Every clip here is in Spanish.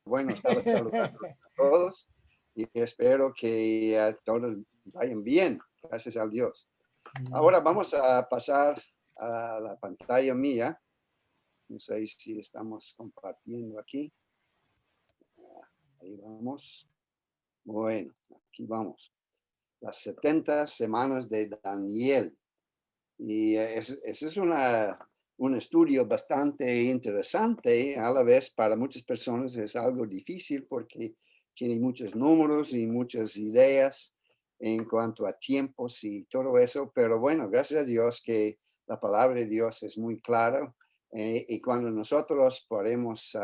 bueno, estaba saludando a todos y espero que todos vayan bien, gracias a Dios. Mm, Ahora vamos a pasar a la pantalla mía. No sé si estamos compartiendo aquí. Ahí vamos. Bueno, aquí vamos. Las 70 semanas de Daniel. Y ese es un estudio bastante interesante. A la vez, para muchas personas es algo difícil porque tiene muchos números y muchas ideas en cuanto a tiempos y todo eso. Pero bueno, gracias a Dios que la palabra de Dios es muy clara. Y cuando nosotros podemos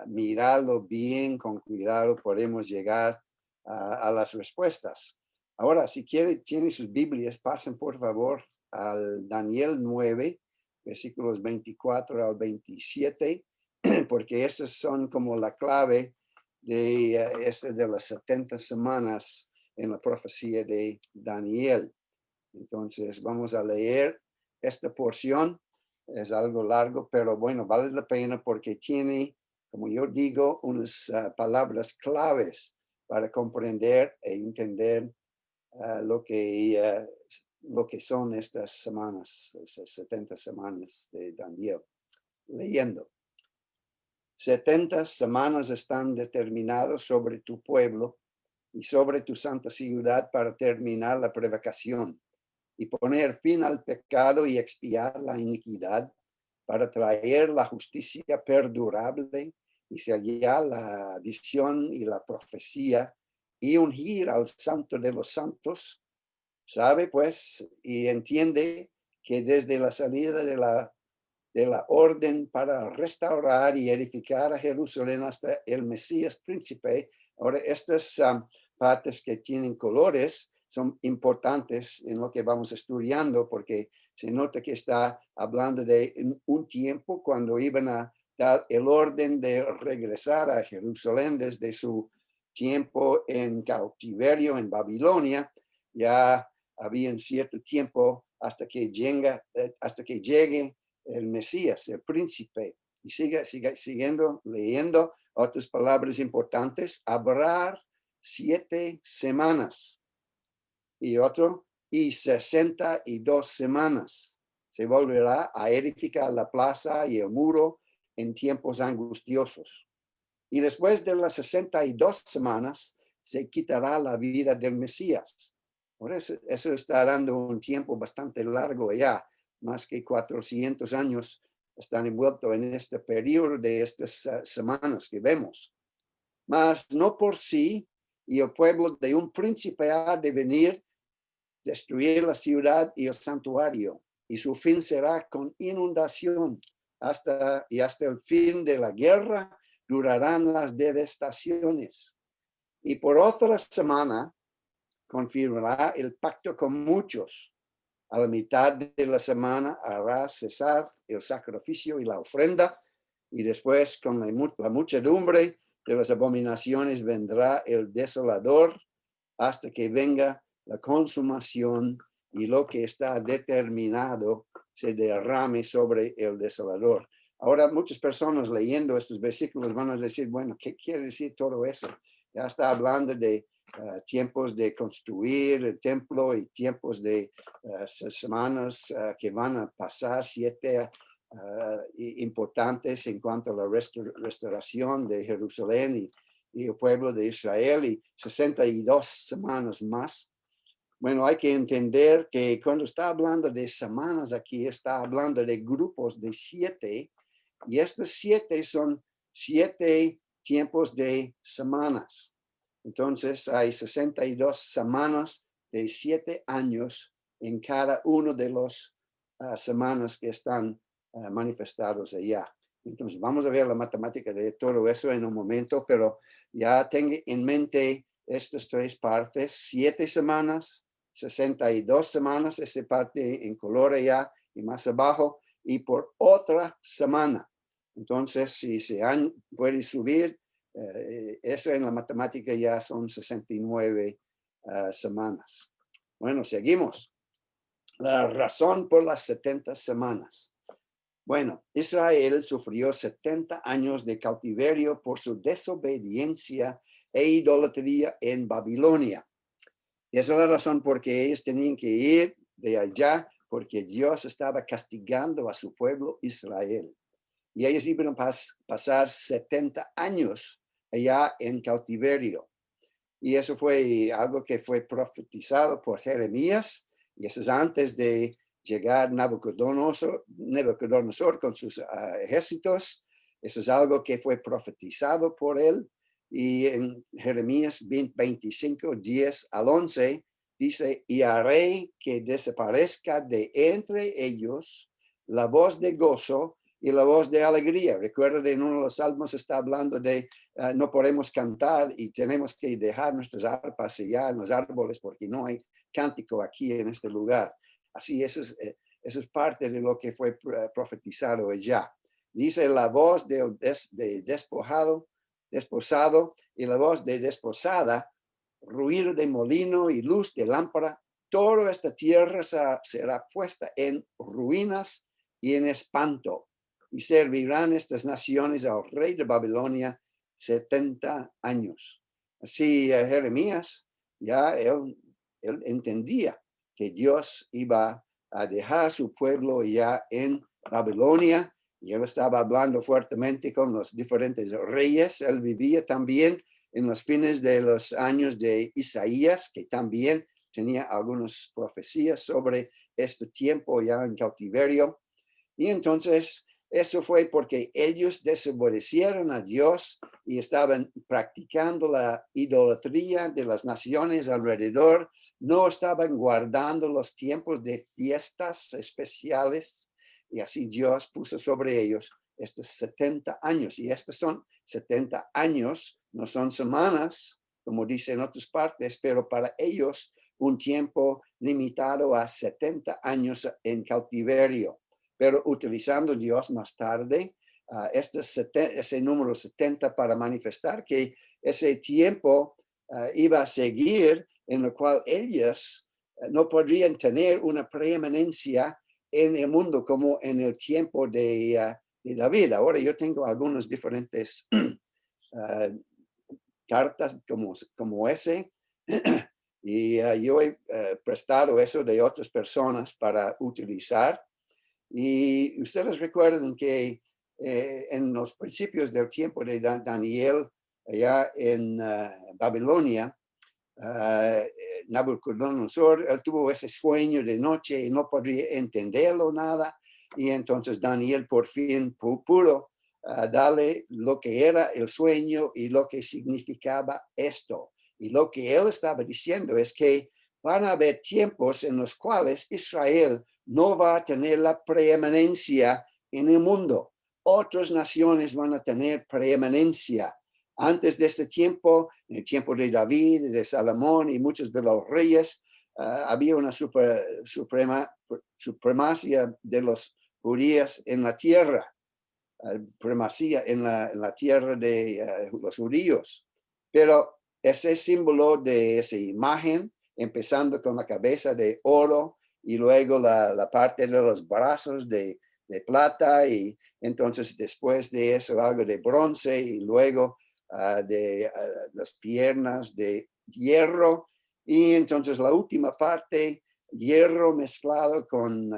mirarlo bien, con cuidado, podemos llegar a las respuestas. Ahora, si tienen sus Biblias, pasen por favor al Daniel 9, versículos 24 al 27, porque estos son como la clave de las 70 semanas en la profecía de Daniel. Entonces, vamos a leer esta porción. Es algo largo, pero bueno, vale la pena porque tiene, como yo digo, unas palabras claves para comprender e entender lo que son estas semanas, esas 70 semanas de Daniel. Leyendo. 70 semanas están determinadas sobre tu pueblo y sobre tu santa ciudad para terminar la prevaricación y poner fin al pecado y expiar la iniquidad, para traer la justicia perdurable y sellar la visión y la profecía y ungir al santo de los santos. Sabe pues y entiende que desde la salida de la orden para restaurar y edificar a Jerusalén hasta el Mesías príncipe. Ahora, estas partes que tienen colores son importantes en lo que vamos estudiando porque se nota que está hablando de un tiempo cuando iban a dar el orden de regresar a Jerusalén desde su tiempo en cautiverio en Babilonia. Ya había un cierto tiempo hasta que llegue el Mesías, el príncipe. Y sigue siguiendo leyendo otras palabras importantes. Habrá 7 semanas y otro, y 62 semanas. Se volverá a edificar la plaza y el muro en tiempos angustiosos. Y después de las 62 semanas se quitará la vida del Mesías. Por eso está dando un tiempo bastante largo ya, más que 400 años están envueltos en este periodo de estas semanas que vemos. Mas no por sí, y el pueblo de un príncipe ha de venir, destruir la ciudad y el santuario, y su fin será con inundación hasta el fin de la guerra durarán las devastaciones. Y por otra semana confirmará el pacto con muchos. A la mitad de la semana hará cesar el sacrificio y la ofrenda, y después con la muchedumbre de las abominaciones vendrá el desolador hasta que venga la consumación y lo que está determinado se derrame sobre el desolador. Ahora muchas personas leyendo estos versículos van a decir, bueno, ¿qué quiere decir todo eso? Ya está hablando de tiempos de construir el templo y tiempos de semanas que van a pasar, 7 importantes en cuanto a la restauración de Jerusalén y el pueblo de Israel y 62 semanas más. Bueno, hay que entender que cuando está hablando de semanas aquí, está hablando de grupos de 7 y estos 7 son 7 tiempos de semanas. Entonces hay 62 semanas de 7 años en cada uno de los semanas que están manifestados allá. Entonces vamos a ver la matemática de todo eso en un momento, pero ya tenga en mente estas 3 partes: 7 semanas, 62 semanas, esa parte en color allá y más abajo, y por otra semana. Entonces, si puede subir, eso en la matemática ya son 69 semanas. Bueno, seguimos. La razón por las 70 semanas. Bueno, Israel sufrió 70 años de cautiverio por su desobediencia e idolatría en Babilonia. Y esa es la razón por qué ellos tenían que ir de allá, porque Dios estaba castigando a su pueblo Israel. Y ellos iban a pasar 70 años allá en cautiverio. Y eso fue algo que fue profetizado por Jeremías, y eso es antes de llegar Nabucodonosor con sus ejércitos. Eso es algo que fue profetizado por él. Y en Jeremías 25, 10 al 11, dice, y haré que desaparezca de entre ellos la voz de gozo y la voz de alegría. Recuerda, en uno de los salmos está hablando de no podemos cantar y tenemos que dejar nuestras arpas allá en los árboles porque no hay cántico aquí en este lugar. Así, eso es parte de lo que fue profetizado allá. Dice la voz de desposado y la voz de desposada, ruido de molino y luz de lámpara. Toda esta tierra será puesta en ruinas y en espanto. Y servirán estas naciones al rey de Babilonia 70 años. Así Jeremías, ya él entendía que Dios iba a dejar su pueblo ya en Babilonia, y él estaba hablando fuertemente con los diferentes reyes. Él vivía también en los fines de los años de Isaías, que también tenía algunas profecías sobre este tiempo ya en cautiverio. Y entonces eso fue porque ellos desobedecieron a Dios y estaban practicando la idolatría de las naciones alrededor. No estaban guardando los tiempos de fiestas especiales. Y así Dios puso sobre ellos estos 70 años. Y estos son 70 años, no son semanas, como dice en otras partes, pero para ellos un tiempo limitado a 70 años en cautiverio. Pero utilizando Dios más tarde ese número 70 para manifestar que ese tiempo iba a seguir, en lo cual ellos no podrían tener una preeminencia en el mundo como en el tiempo de David. Ahora yo tengo algunos diferentes cartas como ese, y yo he prestado eso de otras personas para utilizar. Y ustedes recuerdan que en los principios del tiempo de Daniel, allá en Babilonia, Nabucodonosor, él tuvo ese sueño de noche y no podría entenderlo nada. Y entonces Daniel por fin pudo darle lo que era el sueño y lo que significaba esto. Y lo que él estaba diciendo es que van a haber tiempos en los cuales Israel no va a tener la preeminencia en el mundo. Otras naciones van a tener preeminencia. Antes de este tiempo, en el tiempo de David, de Salomón y muchos de los reyes, había una supremacía de los judíos en la tierra, primacía en la tierra de los judíos. Pero ese símbolo de esa imagen, empezando con la cabeza de oro y luego la parte de los brazos de plata, y entonces después de eso algo de bronce y luego de las piernas de hierro, y entonces la última parte, hierro mezclado con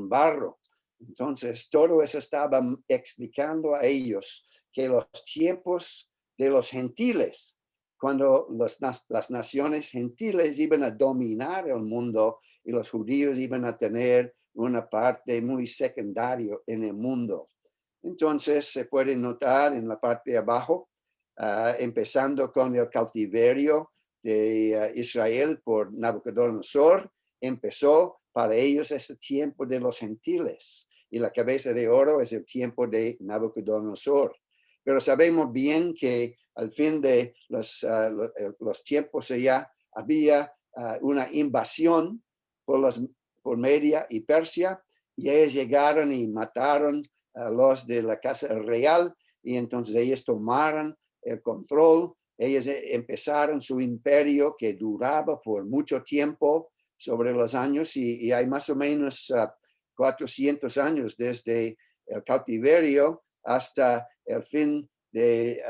barro. Entonces todo eso estaba explicando a ellos que los tiempos de los gentiles, cuando las naciones gentiles iban a dominar el mundo y los judíos iban a tener una parte muy secundaria en el mundo. Entonces se puede notar en la parte de abajo, empezando con el cautiverio de Israel por Nabucodonosor, empezó para ellos ese tiempo de los gentiles, y la cabeza de oro es el tiempo de Nabucodonosor. Pero sabemos bien que al fin de los tiempos allá había una invasión por Media y Persia, y ellos llegaron y mataron a los de la casa real, y entonces ellos tomaron el control. Ellos empezaron su imperio que duraba por mucho tiempo, sobre los años, y hay más o menos 400 años desde el cautiverio hasta el fin de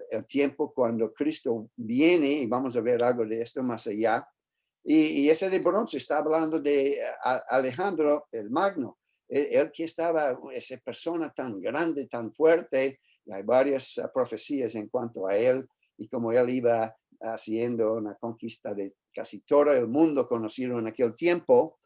el tiempo cuando Cristo viene, y vamos a ver algo de esto más allá. Y ese de bronce está hablando de Alejandro el Magno, él que estaba, esa persona tan grande, tan fuerte. Hay varias profecías en cuanto a él y cómo él iba haciendo una conquista de casi todo el mundo conocido en aquel tiempo.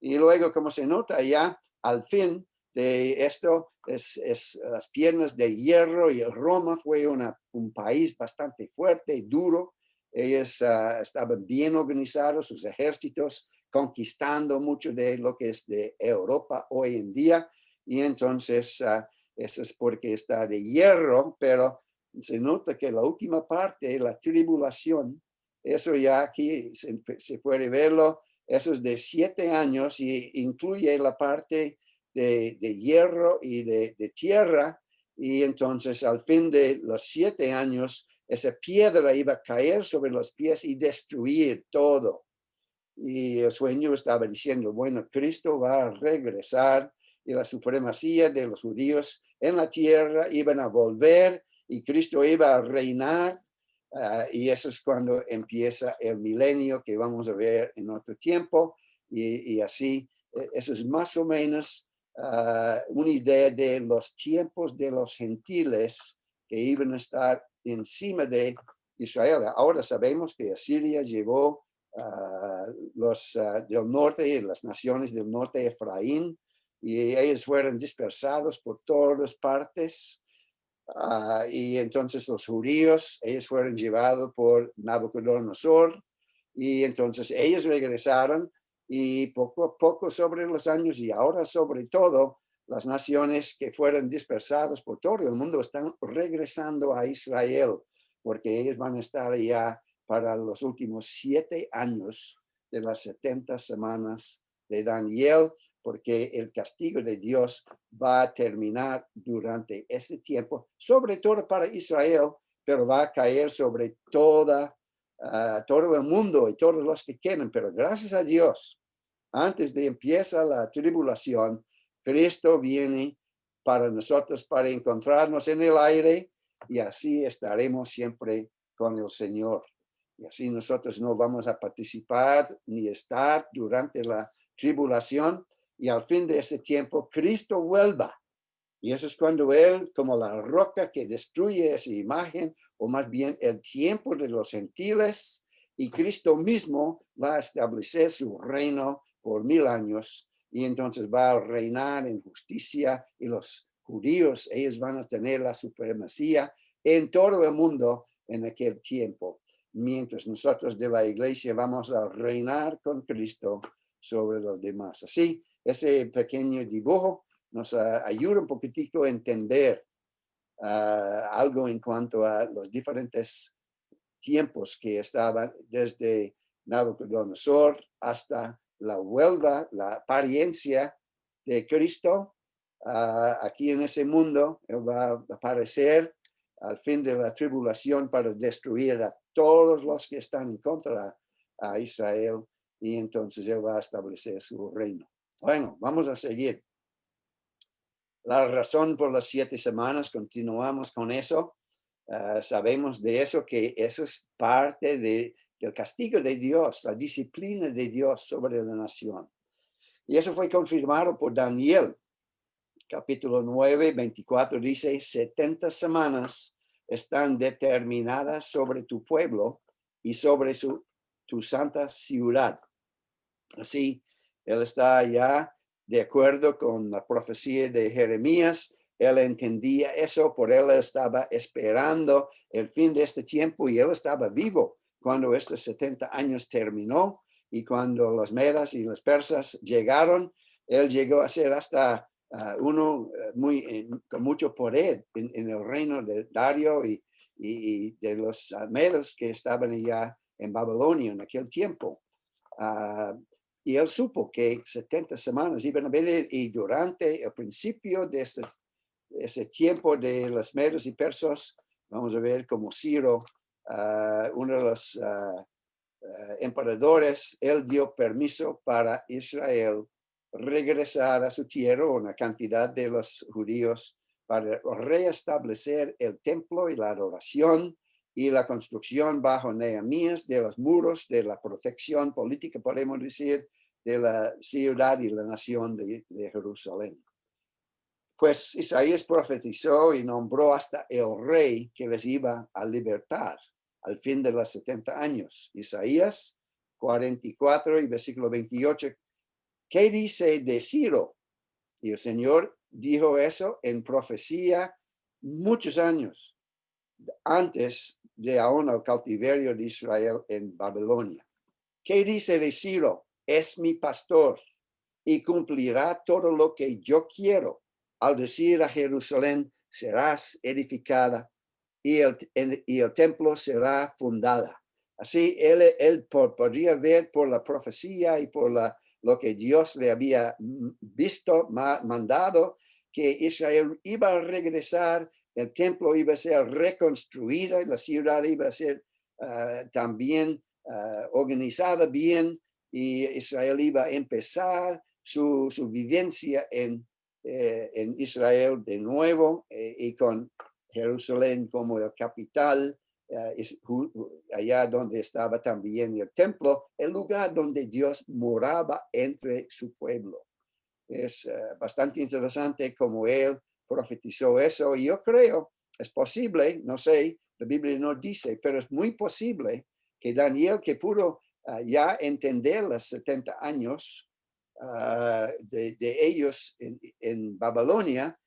Y luego, como se nota ya, al fin de esto, es las piernas de hierro, y Roma fue un país bastante fuerte y duro. Ellos estaban bien organizados, sus ejércitos, conquistando mucho de lo que es de Europa hoy en día. Y entonces, eso es porque está de hierro, pero se nota que la última parte, la tribulación, eso ya aquí se puede verlo. Eso es de 7 años y incluye la parte de hierro y de tierra. Y entonces al fin de los 7 años, esa piedra iba a caer sobre los pies y destruir todo. Y el sueño estaba diciendo, bueno, Cristo va a regresar y la supremacía de los judíos en la tierra iban a volver y Cristo iba a reinar. Y eso es cuando empieza el milenio que vamos a ver en otro tiempo. Y así, eso es más o menos una idea de los tiempos de los gentiles que iban a estar encima de Israel. Ahora sabemos que Asiria llevó los del norte, las naciones del norte de Efraín, y ellos fueron dispersados por todas partes. Y entonces los judíos, ellos fueron llevados por Nabucodonosor, y entonces ellos regresaron, y poco a poco sobre los años, y ahora sobre todo, las naciones que fueron dispersadas por todo el mundo están regresando a Israel, porque ellos van a estar allá para los últimos 7 años de las 70 semanas de Daniel, porque el castigo de Dios va a terminar durante ese tiempo, sobre todo para Israel, pero va a caer sobre todo el mundo y todos los que quieran. Pero gracias a Dios, antes de empieza la tribulación, Cristo viene para nosotros, para encontrarnos en el aire, y así estaremos siempre con el Señor. Y así nosotros no vamos a participar ni estar durante la tribulación, y al fin de ese tiempo Cristo vuelva. Y eso es cuando Él, como la roca que destruye esa imagen, o más bien el tiempo de los gentiles, y Cristo mismo va a establecer su reino por 1000 años, y entonces va a reinar en justicia, y los judíos, ellos van a tener la supremacía en todo el mundo en aquel tiempo, mientras nosotros de la iglesia vamos a reinar con Cristo sobre los demás. Así, ese pequeño dibujo nos ayuda un poquitico a entender algo en cuanto a los diferentes tiempos que estaban desde Nabucodonosor hasta la vuelta, la apariencia de Cristo aquí en ese mundo. Él va a aparecer al fin de la tribulación para destruir a todos los que están en contra a Israel, y entonces Él va a establecer su reino. Bueno, vamos a seguir. La razón por las 7 semanas, continuamos con eso. Sabemos de eso, que eso es parte del castigo de Dios, la disciplina de Dios sobre la nación. Y eso fue confirmado por Daniel. Capítulo 9, 24 dice, 70 semanas están determinadas sobre tu pueblo y sobre tu santa ciudad. Así, él está ya de acuerdo con la profecía de Jeremías. Él entendía eso, por él estaba esperando el fin de este tiempo, y él estaba vivo cuando estos 70 años terminó, y cuando los medas y los persas llegaron, él llegó a ser hasta uno con mucho poder en el reino de Dario y de los medos que estaban allá en Babilonia en aquel tiempo. Y él supo que 70 semanas iban a venir, y durante el principio de ese tiempo de los medos y persas, vamos a ver como Ciro, uno de los emperadores, él dio permiso para Israel regresar a su tierra una cantidad de los judíos para reestablecer el templo y la adoración y la construcción bajo Nehemías de los muros de la protección política, podemos decir, de la ciudad y la nación de Jerusalén. Pues Isaías profetizó y nombró hasta el rey que les iba a libertar al fin de los 70 años. Isaías 44 y versículo 28. ¿Qué dice de Ciro? Y el Señor dijo eso en profecía muchos años antes de aún el cautiverio de Israel en Babilonia. ¿Qué dice de Ciro? Es mi pastor y cumplirá todo lo que yo quiero. Al decir a Jerusalén, serás edificada y el templo será fundada. Así él podría ver por la profecía y por lo que Dios le había mandado, que Israel iba a regresar, el templo iba a ser reconstruido, la ciudad iba a ser también organizada bien, y Israel iba a empezar su vivencia en Israel de nuevo, y con Jerusalén como el capital, allá donde estaba también el templo, el lugar donde Dios moraba entre su pueblo. Es bastante interesante como él profetizó eso, y yo creo, es posible, no sé, la Biblia no dice, pero es muy posible que Daniel, que pudo ya entender los 70 años de ellos en Babilonia,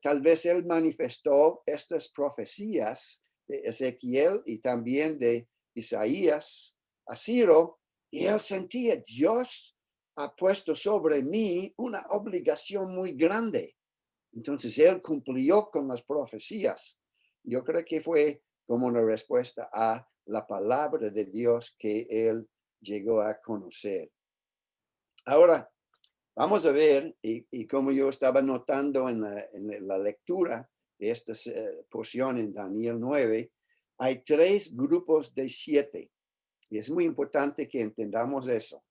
tal vez él manifestó estas profecías de Ezequiel y también de Isaías a Ciro, y él sentía, Dios ha puesto sobre mí una obligación muy grande. Entonces él cumplió con las profecías. Yo creo que fue como una respuesta a la palabra de Dios que él llegó a conocer. Ahora, vamos a ver, y como yo estaba notando en la lectura de esta porción en Daniel 9, hay 3 grupos de 7. Y es muy importante que entendamos eso.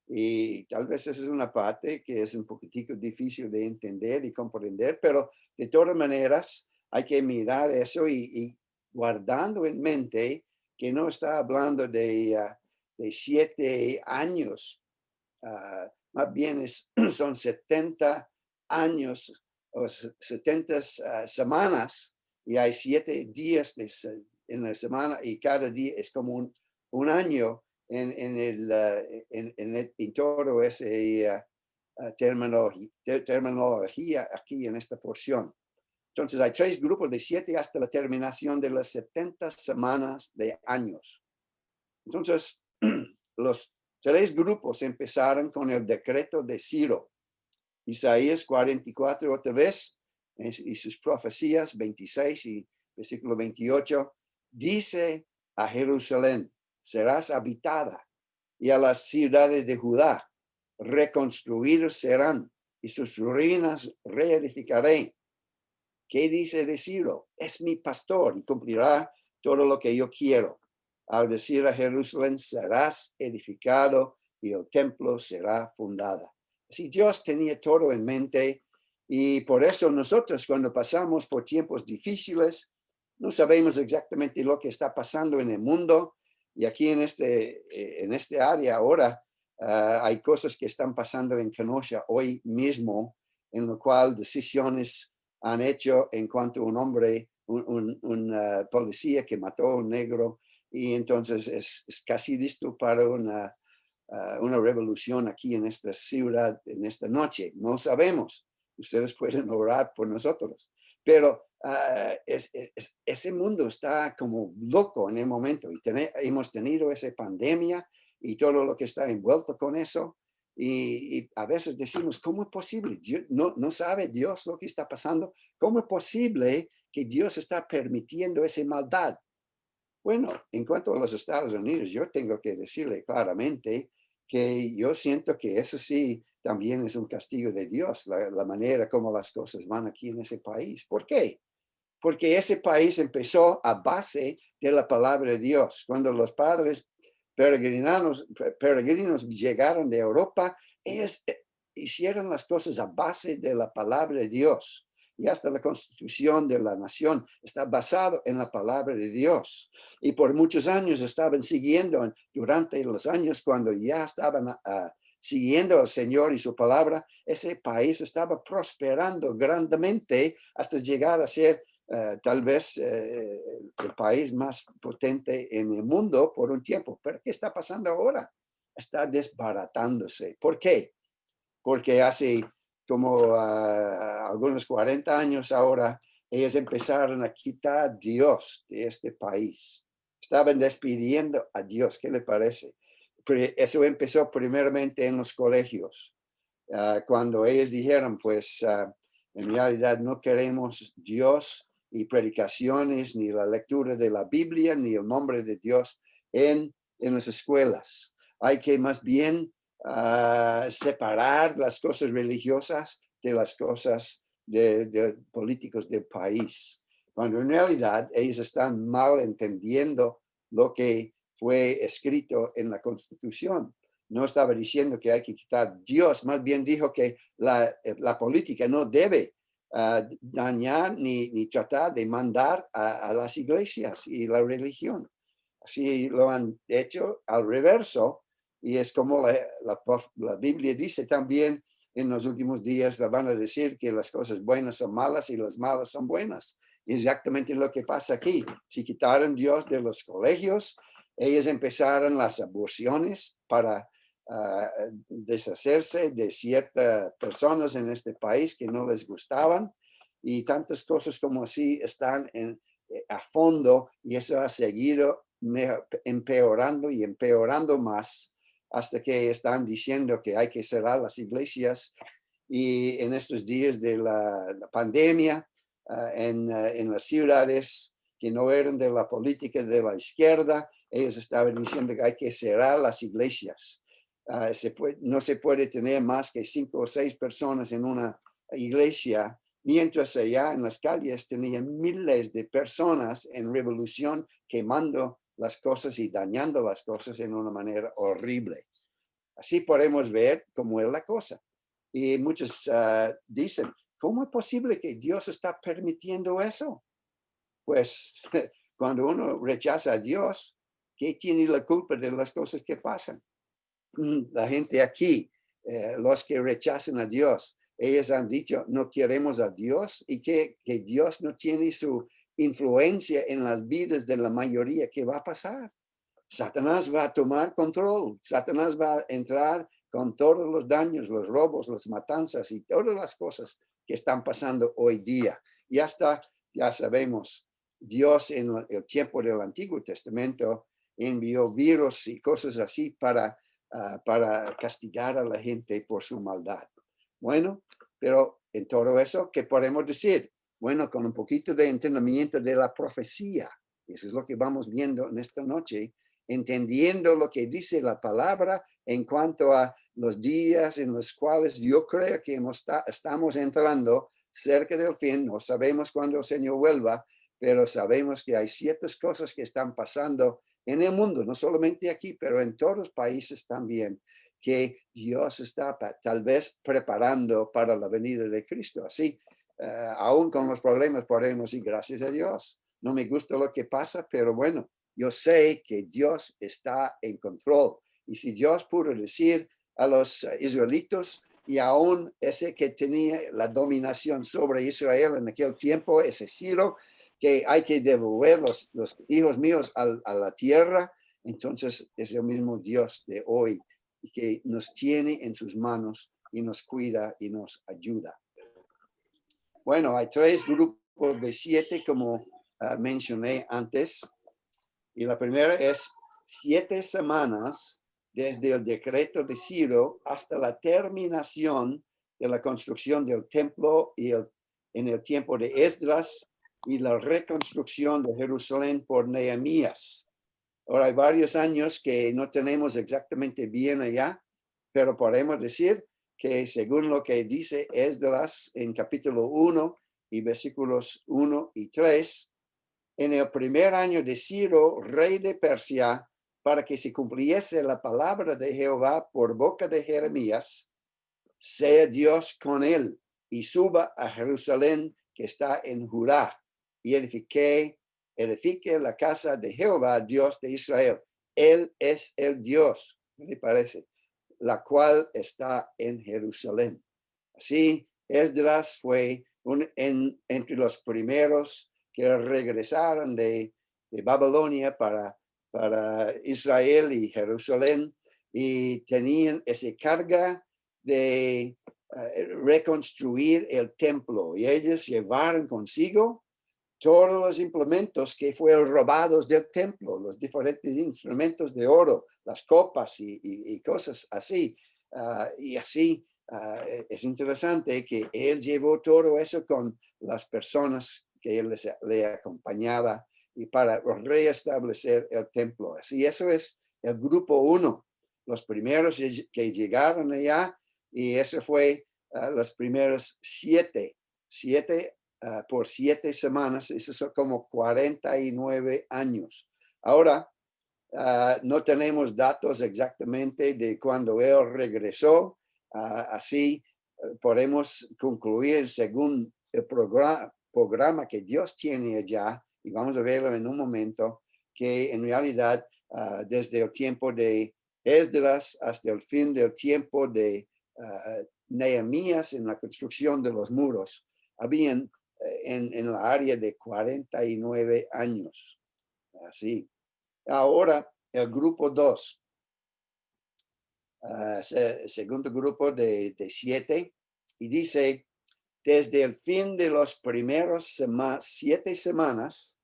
Y tal vez esa es una parte que es un poquitico difícil de entender y comprender, pero de todas maneras hay que mirar eso y guardando en mente que no está hablando de 7 años. Más bien son 70 años o 70 semanas, y hay 7 días en la semana, y cada día es como un año en todo ese terminología aquí en esta porción. Entonces hay 3 grupos de 7 hasta la terminación de las 70 semanas de años. Entonces, los 3 grupos empezaron con el decreto de Ciro. Isaías 44 otra vez, y sus profecías 26 y versículo 28, dice a Jerusalén, serás habitada, y a las ciudades de Judá, reconstruidos serán, y sus ruinas reedificaré. ¿Qué dice de Ciro? Es mi pastor y cumplirá todo lo que yo quiero. Al decir a Jerusalén, serás edificado y el templo será fundada. Así Dios tenía todo en mente, y por eso nosotros cuando pasamos por tiempos difíciles, no sabemos exactamente lo que está pasando en el mundo, y aquí en este área ahora hay cosas que están pasando en Kenosha hoy mismo, en lo cual decisiones han hecho en cuanto a un hombre, un policía que mató a un negro, y entonces es casi listo para una revolución aquí en esta ciudad en esta noche. No sabemos. Ustedes pueden orar por nosotros. Pero ese mundo está como loco en el momento, y hemos tenido esa pandemia y todo lo que está envuelto con eso. Y a veces decimos, ¿cómo es posible? No sabe Dios lo que está pasando. ¿Cómo es posible que Dios está permitiendo esa maldad? Bueno, en cuanto a los Estados Unidos, yo tengo que decirle claramente que yo siento que eso sí también es un castigo de Dios, la manera como las cosas van aquí en ese país. ¿Por qué? Porque ese país empezó a base de la palabra de Dios. Cuando los padres peregrinos llegaron de Europa, ellos hicieron las cosas a base de la palabra de Dios. Y hasta la constitución de la nación está basado en la palabra de Dios. Y por muchos años estaban siguiendo, durante los años cuando ya estaban siguiendo al Señor y su palabra, ese país estaba prosperando grandemente hasta llegar a ser tal vez el país más potente en el mundo por un tiempo. Pero ¿qué está pasando ahora? Está desbaratándose. ¿Por qué? Porque hace como algunos 40 años ahora, ellos empezaron a quitar a Dios de este país. Estaban despidiendo a Dios. ¿Qué le parece? Eso empezó primeramente en los colegios. Cuando ellos dijeron, pues, en realidad no queremos Dios y predicaciones, ni la lectura de la Biblia, ni el nombre de Dios en las escuelas. Hay que más bien separar las cosas religiosas de las cosas de políticos del país. Cuando en realidad ellos están mal entendiendo lo que fue escrito en la Constitución. No estaba diciendo que hay que quitar Dios, más bien dijo que la política no debe dañar ni tratar de mandar a las iglesias y la religión. Así lo han hecho al reverso, y es como la Biblia dice también: en los últimos días van a decir que las cosas buenas son malas y las malas son buenas. Exactamente lo que pasa aquí. Si quitaron Dios de los colegios, ellos empezaron las aborciones para deshacerse de ciertas personas en este país que no les gustaban, y tantas cosas como así están a fondo, y eso ha seguido empeorando y empeorando más hasta que están diciendo que hay que cerrar las iglesias. Y en estos días de la pandemia, en las ciudades que no eran de la política de la izquierda, ellos estaban diciendo que hay que cerrar las iglesias. No se puede tener más que 5 o 6 personas en una iglesia, mientras allá en las calles tenían miles de personas en revolución, quemando las cosas y dañando las cosas en una manera horrible. Así podemos ver cómo es la cosa. Y muchos dicen, ¿cómo es posible que Dios está permitiendo eso? Pues cuando uno rechaza a Dios, ¿qué tiene la culpa de las cosas que pasan? La gente aquí, los que rechazan a Dios, ellos han dicho, no queremos a Dios, y que Dios no tiene su influencia en las vidas de la mayoría. ¿Qué va a pasar? Satanás va a tomar control. Satanás va a entrar con todos los daños, los robos, las matanzas y todas las cosas que están pasando hoy día. Y hasta, ya sabemos, Dios en el tiempo del Antiguo Testamento envió virus y cosas así para castigar a la gente por su maldad. Bueno, pero en todo eso, ¿qué podemos decir? Bueno, con un poquito de entendimiento de la profecía, eso es lo que vamos viendo en esta noche, entendiendo lo que dice la palabra en cuanto a los días en los cuales yo creo que estamos entrando cerca del fin. No sabemos cuándo el Señor vuelva, pero sabemos que hay ciertas cosas que están pasando en el mundo, no solamente aquí, pero en todos los países también, que Dios está tal vez preparando para la venida de Cristo. Así, aún con los problemas podemos decir gracias a Dios. No me gusta lo que pasa, pero bueno, yo sé que Dios está en control. Y si Dios pudo decir a los israelitos, y aún ese que tenía la dominación sobre Israel en aquel tiempo, ese Ciro, que hay que devolver los hijos míos a la tierra, entonces es el mismo Dios de hoy, que nos tiene en sus manos y nos cuida y nos ayuda. Bueno, hay 3 grupos de 7, como mencioné antes. Y la primera es 7 semanas desde el decreto de Ciro hasta la terminación de la construcción del templo en el tiempo de Esdras, y la reconstrucción de Jerusalén por Nehemías. Ahora hay varios años que no tenemos exactamente bien allá, pero podemos decir que según lo que dice Esdras en capítulo 1 y versículos 1 y 3, en el primer año de Ciro, rey de Persia, para que se cumpliese la palabra de Jehová por boca de Jeremías, sea Dios con él y suba a Jerusalén que está en Judá y edifique la casa de Jehová, Dios de Israel. Él es el Dios, ¿qué le parece? La cual está en Jerusalén. Así, Esdras fue entre los primeros que regresaron de Babilonia para Israel y Jerusalén, y tenían esa carga de reconstruir el templo, y ellos llevaron consigo todos los implementos que fueron robados del templo, los diferentes instrumentos de oro, las copas y cosas así. Y así es interesante que él llevó todo eso con las personas que él le acompañaba y para reestablecer el templo. Así, eso es el grupo 1, los primeros que llegaron allá, y eso fue los primeros 7 por 7 semanas, eso son como 49 años. Ahora, no tenemos datos exactamente de cuando él regresó, así podemos concluir según el programa que Dios tiene allá, y vamos a verlo en un momento, que en realidad desde el tiempo de Esdras hasta el fin del tiempo de Nehemías en la construcción de los muros, habían en la área de 49 años. Así. Ahora, el grupo 2, segundo grupo de 7, y dice, desde el fin de los primeros 7 semanas,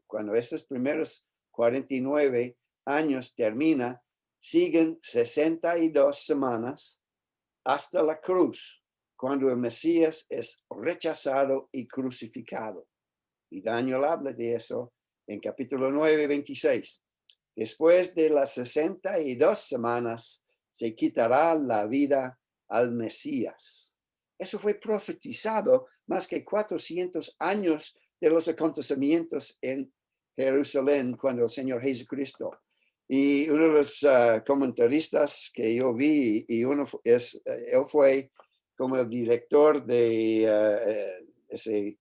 cuando estos primeros 49 años termina, siguen 62 semanas hasta la cruz, cuando el Mesías es rechazado y crucificado. Y Daniel habla de eso en capítulo 9, 26. Después de las 62 semanas, se quitará la vida al Mesías. Eso fue profetizado más que 400 años de los acontecimientos en Jerusalén cuando el Señor Jesucristo. Y uno de los comentaristas que yo vi, y él fue como el director de ese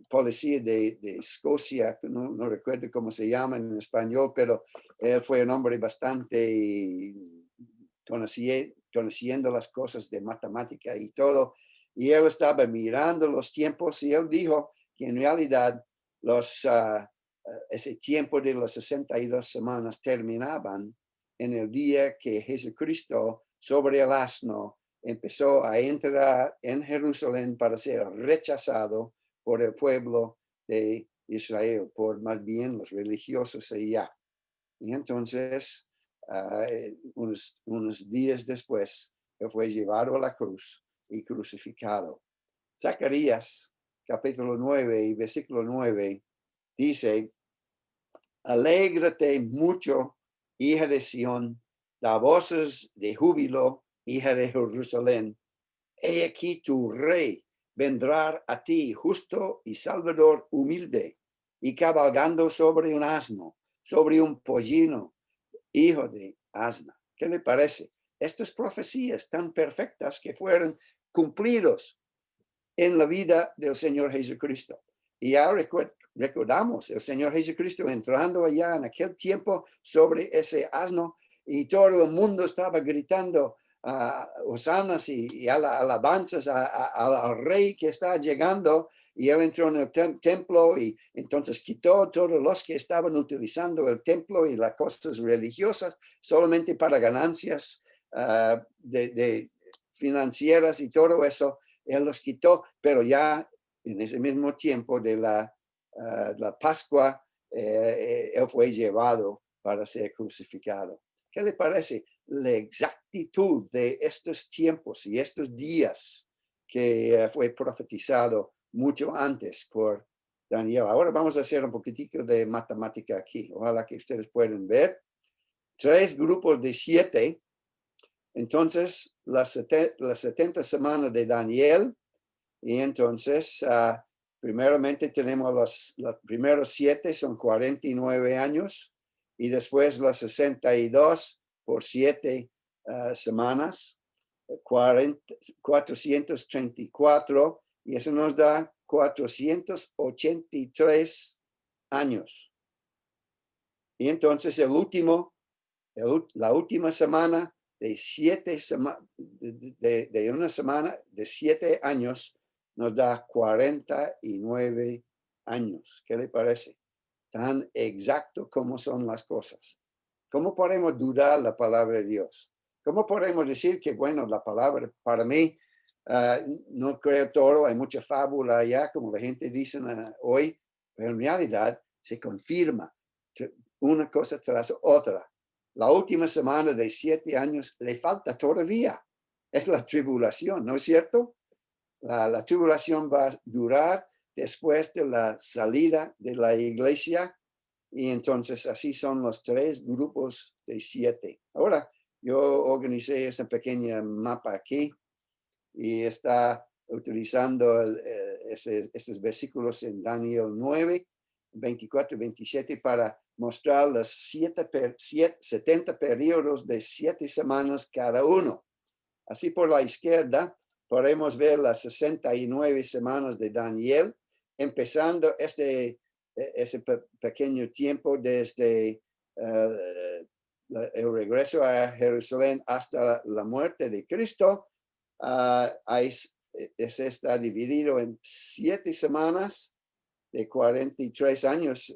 policía de Escocia, no recuerdo cómo se llama en español, pero él fue un hombre bastante conociendo las cosas de matemática y todo, y él estaba mirando los tiempos y él dijo que en realidad ese tiempo de las 62 semanas terminaban en el día que Jesucristo sobre el asno empezó a entrar en Jerusalén para ser rechazado por el pueblo de Israel, por más bien los religiosos allá. Y entonces, unos días después, él fue llevado a la cruz y crucificado. Zacarías, capítulo 9 y versículo 9, dice, alégrate mucho, hija de Sión, da voces de júbilo, hija de Jerusalén. He aquí tu rey vendrá a ti, justo y salvador humilde, y cabalgando sobre un asno, sobre un pollino, hijo de asna. ¿Qué le parece? Estas profecías tan perfectas que fueron cumplidos en la vida del Señor Jesucristo. Y ahora recordamos el Señor Jesucristo entrando allá en aquel tiempo sobre ese asno, y todo el mundo estaba gritando hosanas y alabanzas al rey que está llegando, y él entró en el templo y entonces quitó todos los que estaban utilizando el templo y las cosas religiosas solamente para ganancias de financieras y todo eso. Él los quitó, pero ya en ese mismo tiempo de la Pascua, él fue llevado para ser crucificado. ¿Qué le parece la exactitud de estos tiempos y estos días que fue profetizado mucho antes por Daniel? Ahora vamos a hacer un poquitico de matemática aquí. Ojalá que ustedes puedan ver. 3 grupos de 7. Entonces, las 70 semanas de Daniel, y entonces, primeramente tenemos los primeros 7, son 49 años, y después los 62 por 7 semanas, 434, y eso nos da 483 años. Y entonces la última semana de una semana de 7 años nos da 49 años. ¿Qué le parece? Tan exacto como son las cosas. ¿Cómo podemos dudar la palabra de Dios? ¿Cómo podemos decir que, bueno, la palabra para mí, no creo todo, hay mucha fábula allá, como la gente dice hoy, pero en realidad se confirma una cosa tras otra. La última semana de 7 años le falta todavía. Es la tribulación, ¿no es cierto? La tribulación va a durar después de la salida de la iglesia, y entonces así son los 3 grupos de 7. Ahora, yo organicé ese pequeño mapa aquí y está utilizando esos versículos en Daniel 9, 24 y 27 para mostrar los 70 periodos de 7 semanas cada uno. Así por la izquierda podemos ver las 69 semanas de Daniel, empezando ese pequeño tiempo desde el regreso a Jerusalén hasta la muerte de Cristo. Está dividido en 7 semanas de 43 años,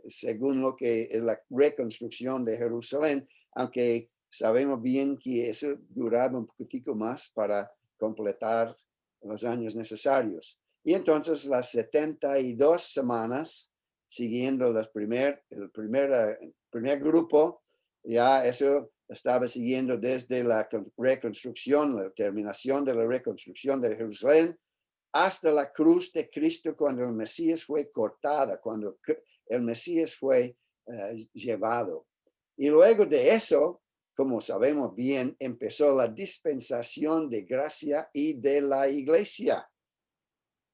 según lo que es la reconstrucción de Jerusalén, aunque sabemos bien que eso duraba un poquitico más para completar los años necesarios. Y entonces las 72 semanas, siguiendo el primer grupo, ya eso estaba siguiendo desde la reconstrucción, la terminación de la reconstrucción de Jerusalén, hasta la cruz de Cristo, cuando el Mesías fue cortada, cuando el Mesías fue llevado. Y luego de eso, como sabemos bien, empezó la dispensación de gracia y de la iglesia.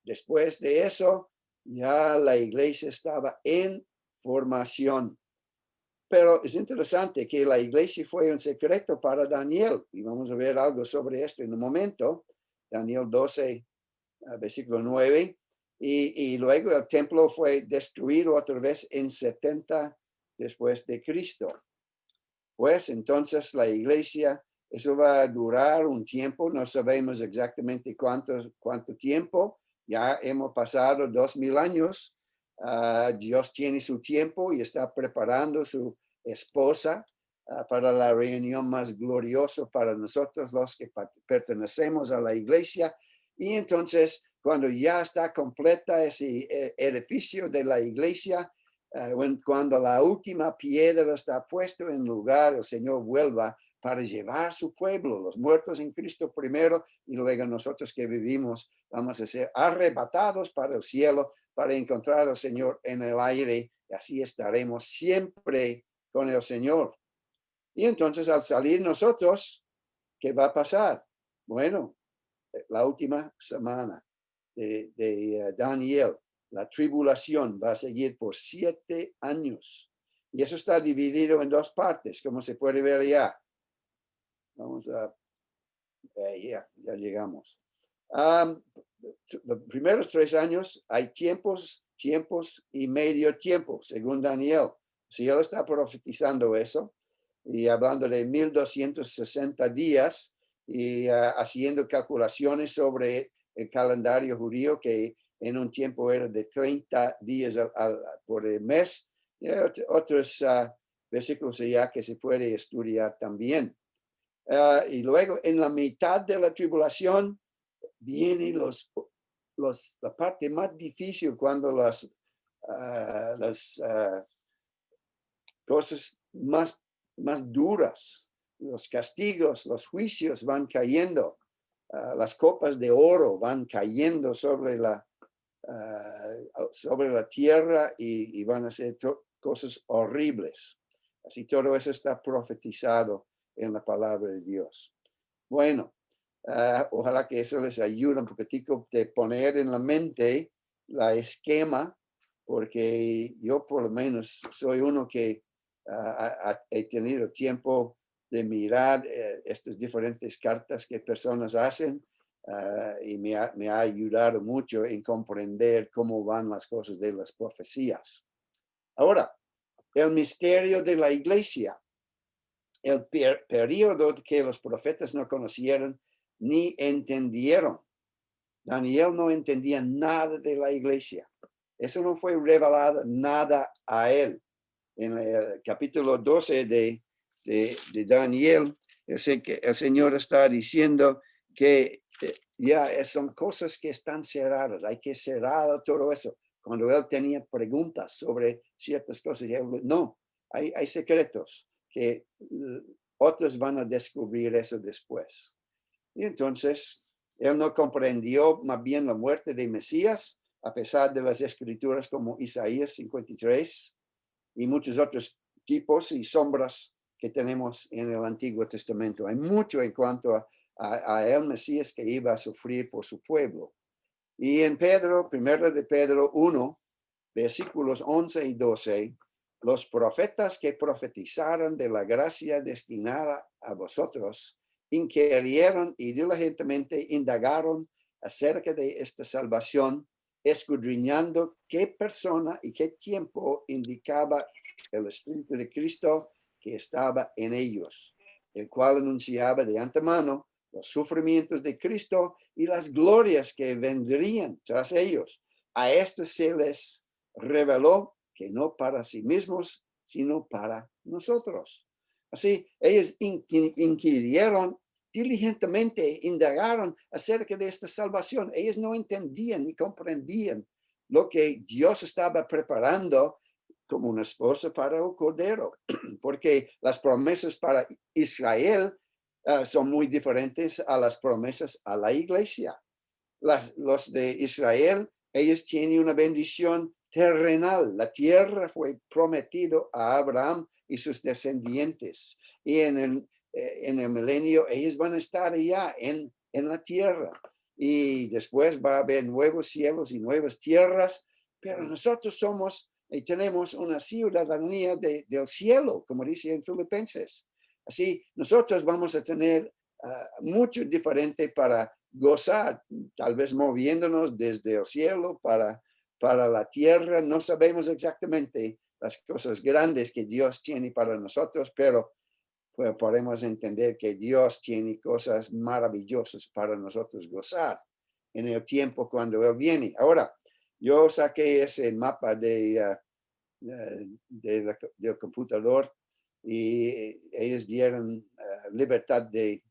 Después de eso, ya la iglesia estaba en formación. Pero es interesante que la iglesia fue un secreto para Daniel, y vamos a ver algo sobre esto en un momento. Daniel 12, versículo 9, y luego el templo fue destruido otra vez en 70 después de Cristo. Pues entonces la iglesia, eso va a durar un tiempo, no sabemos exactamente cuánto tiempo, ya hemos pasado 2000 años, Dios tiene su tiempo y está preparando su esposa para la reunión más gloriosa para nosotros los que pertenecemos a la iglesia. Y entonces, cuando ya está completa ese edificio de la iglesia, cuando la última piedra está puesta en lugar, el Señor vuelva para llevar su pueblo, los muertos en Cristo primero, y luego nosotros que vivimos vamos a ser arrebatados para el cielo para encontrar al Señor en el aire, y así estaremos siempre con el Señor. Y entonces al salir nosotros, ¿qué va a pasar? Bueno, la última semana de Daniel, la tribulación va a seguir por 7 años. Y eso está dividido en 2 partes, como se puede ver ya. Vamos a... ya llegamos. Los primeros 3 años hay tiempos y medio tiempo, según Daniel. Si él está profetizando eso y hablando de 1260 días y haciendo calculaciones sobre el calendario judío, que en un tiempo era de 30 días por el mes. Y otros versículos allá que se puede estudiar también. Y luego en la mitad de la tribulación viene la parte más difícil, cuando las cosas más duras, los castigos, los juicios van cayendo, las copas de oro van cayendo sobre la tierra y van a ser cosas horribles. Así todo eso está profetizado en la palabra de Dios. Bueno, ojalá que eso les ayude un poquitico de poner en la mente la esquema, porque yo por lo menos soy uno que he tenido tiempo de mirar estas diferentes cartas que personas hacen y me ha ayudado mucho en comprender cómo van las cosas de las profecías. Ahora, el misterio de la iglesia, el periodo que los profetas no conocieron ni entendieron. Daniel no entendía nada de la iglesia. Eso no fue revelado nada a él. En el capítulo 12 de Daniel, que el Señor está diciendo que ya son cosas que están cerradas. Hay que cerrar todo eso. Cuando él tenía preguntas sobre ciertas cosas, no, hay secretos que otros van a descubrir eso después. Y entonces, él no comprendió más bien la muerte de Mesías, a pesar de las escrituras como Isaías 53 y muchos otros tipos y sombras que tenemos en el Antiguo Testamento. Hay mucho en cuanto a el Mesías que iba a sufrir por su pueblo. Y en Pedro, primero de Pedro 1, versículos 11 y 12, los profetas que profetizaron de la gracia destinada a vosotros, inquirieron y diligentemente indagaron acerca de esta salvación, escudriñando qué persona y qué tiempo indicaba el Espíritu de Cristo que estaba en ellos, el cual anunciaba de antemano los sufrimientos de Cristo y las glorias que vendrían tras ellos. A estos se les reveló que no para sí mismos, sino para nosotros. Así, ellos inquirieron diligentemente, indagaron acerca de esta salvación. Ellos no entendían ni comprendían lo que Dios estaba preparando como una esposa para el Cordero, porque las promesas para Israel son muy diferentes a las promesas a la iglesia. Los de Israel, ellos tienen una bendición terrenal. La tierra fue prometido a Abraham y sus descendientes. Y en el milenio, ellos van a estar allá en la tierra. Y después va a haber nuevos cielos y nuevas tierras. Pero nosotros somos y tenemos una ciudadanía del cielo, como dice en Filipenses. Así, nosotros vamos a tener mucho diferente para gozar, tal vez moviéndonos desde el cielo para la tierra. No sabemos exactamente las cosas grandes que Dios tiene para nosotros, pero pues, podemos entender que Dios tiene cosas maravillosas para nosotros gozar en el tiempo cuando Él viene. Ahora, yo saqué ese mapa del computador y ellos dieron libertad de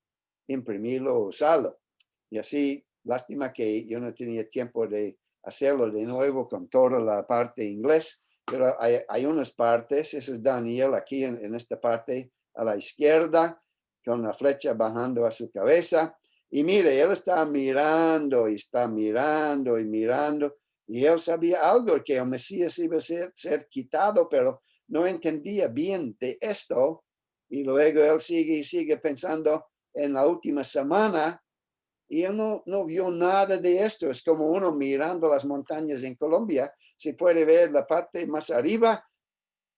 imprimirlo o usarlo. Y así, lástima que yo no tenía tiempo de hacerlo de nuevo con toda la parte inglés, pero hay unas partes, ese es Daniel aquí en esta parte a la izquierda, con la flecha bajando a su cabeza. Y mire, él está mirando y está mirando y mirando. Y él sabía algo, que el Mesías iba a ser quitado, pero no entendía bien de esto. Y luego él sigue pensando en la última semana y él no vio nada de esto. Es como uno mirando las montañas en Colombia. Se puede ver la parte más arriba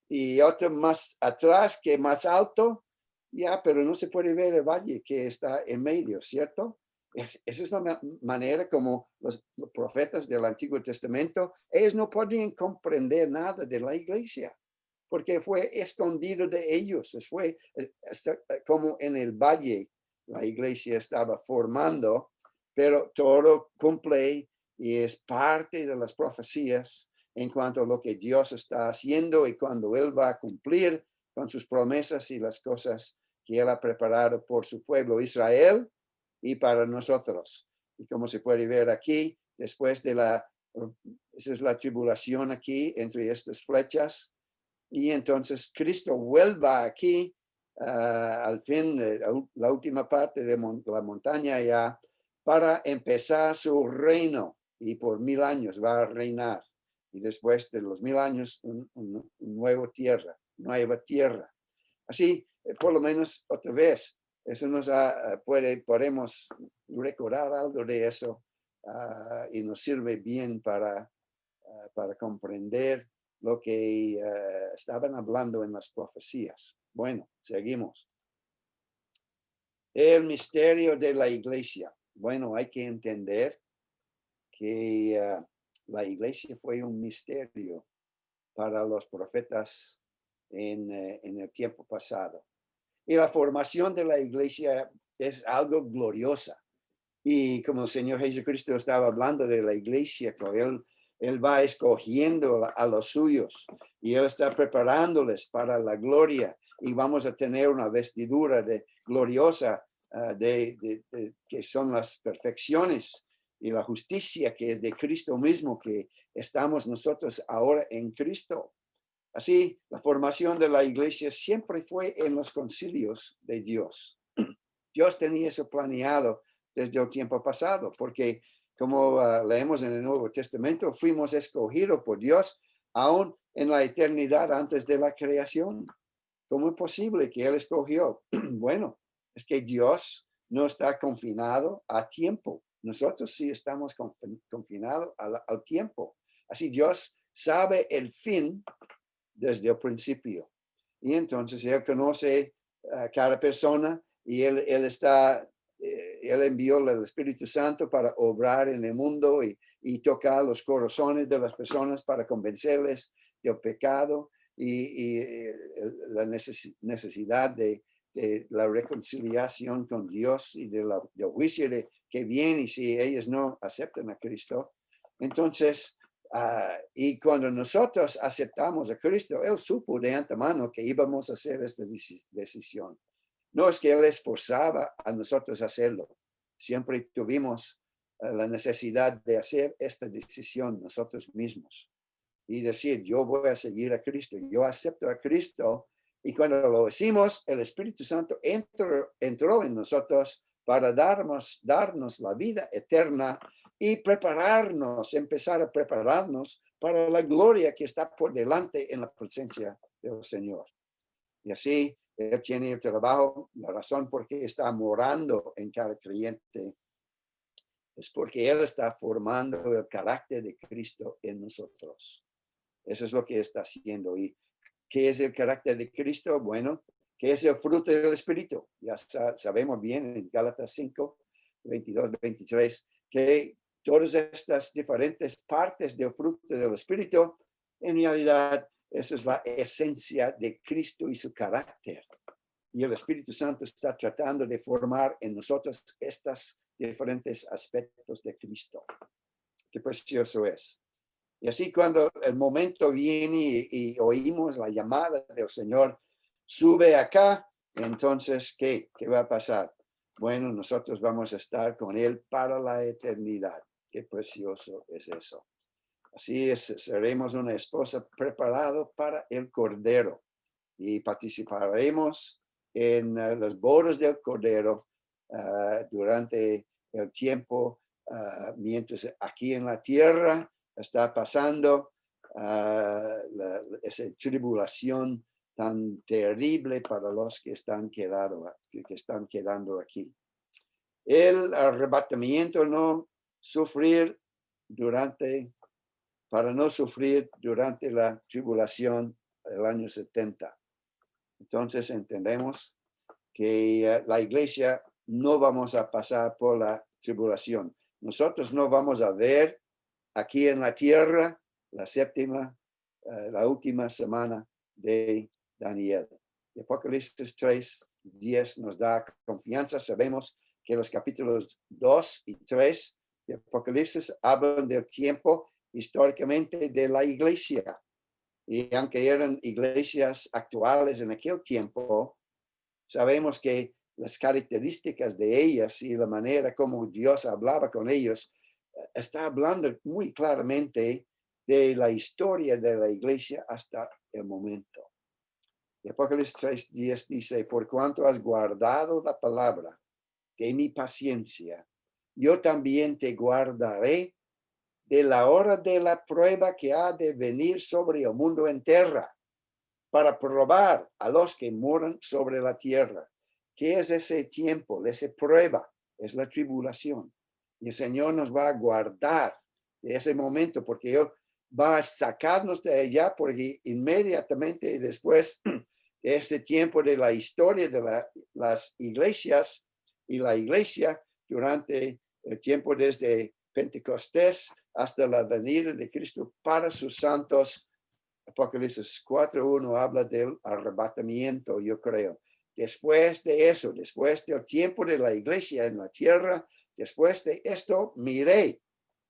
y otra más atrás que más alto. Ya, pero no se puede ver el valle que está en medio, ¿cierto? Esa es la manera como los profetas del Antiguo Testamento, ellos no podían comprender nada de la iglesia, porque fue escondido de ellos. Fue como en el valle la iglesia estaba formando, pero todo cumple y es parte de las profecías en cuanto a lo que Dios está haciendo y cuando Él va a cumplir con sus promesas y las cosas que Él ha preparado por su pueblo Israel y para nosotros. Y como se puede ver aquí, después de esa es la tribulación aquí entre estas flechas, y entonces Cristo vuelva aquí al fin, la última parte de la montaña ya, para empezar su reino y por 1000 años va a reinar. Y después de los 1000 años, una nueva tierra. Así, por lo menos otra vez, eso nos podemos recordar algo de eso y nos sirve bien para comprender lo que estaban hablando en las profecías. Bueno, seguimos. El misterio de la iglesia. Bueno, hay que entender que la iglesia fue un misterio para los profetas en el tiempo pasado. Y la formación de la iglesia es algo gloriosa. Y como el Señor Jesucristo estaba hablando de la iglesia, que él va escogiendo a los suyos y Él está preparándoles para la gloria y vamos a tener una vestidura gloriosa que son las perfecciones y la justicia que es de Cristo mismo, que estamos nosotros ahora en Cristo. Así, la formación de la iglesia siempre fue en los concilios de Dios. Dios tenía eso planeado desde el tiempo pasado, porque como leemos en el Nuevo Testamento, fuimos escogidos por Dios aún en la eternidad antes de la creación. ¿Cómo es posible que Él escogió? Bueno, es que Dios no está confinado a tiempo. Nosotros sí estamos confinados al tiempo. Así Dios sabe el fin desde el principio. Y entonces Él conoce a cada persona y Él envió el Espíritu Santo para obrar en el mundo y tocar los corazones de las personas para convencerles del pecado y la necesidad de la reconciliación con Dios y del juicio que viene y si ellos no aceptan a Cristo. Entonces, y cuando nosotros aceptamos a Cristo, Él supo de antemano que íbamos a hacer esta decisión. No es que Él esforzaba a nosotros hacerlo. Siempre tuvimos la necesidad de hacer esta decisión nosotros mismos y decir, yo voy a seguir a Cristo, yo acepto a Cristo. Y cuando lo hicimos, el Espíritu Santo entró en nosotros para darnos la vida eterna y empezar a prepararnos para la gloria que está por delante en la presencia del Señor. Y así Él tiene el trabajo, la razón por qué está morando en cada creyente es porque Él está formando el carácter de Cristo en nosotros. Eso es lo que está haciendo. ¿Y qué es el carácter de Cristo? Bueno, ¿qué es el fruto del Espíritu? Ya sabemos bien en Gálatas 5, 22, 23, que todas estas diferentes partes del fruto del Espíritu, en realidad, esa es la esencia de Cristo y su carácter. Y el Espíritu Santo está tratando de formar en nosotros estos diferentes aspectos de Cristo. Qué precioso es. Y así cuando el momento viene y oímos la llamada del Señor, sube acá, entonces, ¿qué va a pasar? Bueno, nosotros vamos a estar con Él para la eternidad. Qué precioso es eso. Así es, seremos una esposa preparada para el Cordero y participaremos en las bodas del Cordero durante el tiempo, mientras aquí en la tierra está pasando esa tribulación tan terrible para los que están quedando aquí. El arrebatamiento para no sufrir durante la tribulación del año 70. Entonces entendemos que la iglesia no vamos a pasar por la tribulación. Nosotros no vamos a ver aquí en la tierra la última semana de Daniel. Apocalipsis 3, 10 nos da confianza. Sabemos que los capítulos 2 y 3 de Apocalipsis hablan del tiempo históricamente de la iglesia. Y aunque eran iglesias actuales en aquel tiempo, sabemos que las características de ellas y la manera como Dios hablaba con ellos está hablando muy claramente de la historia de la iglesia hasta el momento. Y Apocalipsis 3:10 dice, por cuanto has guardado la palabra de mi paciencia, yo también te guardaré de la hora de la prueba que ha de venir sobre el mundo entero, para probar a los que moran sobre la tierra. ¿Qué es ese tiempo, esa prueba? Es la tribulación. Y el Señor nos va a guardar de ese momento porque Él va a sacarnos de allá porque inmediatamente después de ese tiempo de la historia de las iglesias, y la iglesia durante el tiempo desde Pentecostés hasta la venida de Cristo para sus santos. Apocalipsis 4:1 habla del arrebatamiento, yo creo. Después de eso, después del tiempo de la iglesia en la tierra, después de esto, miré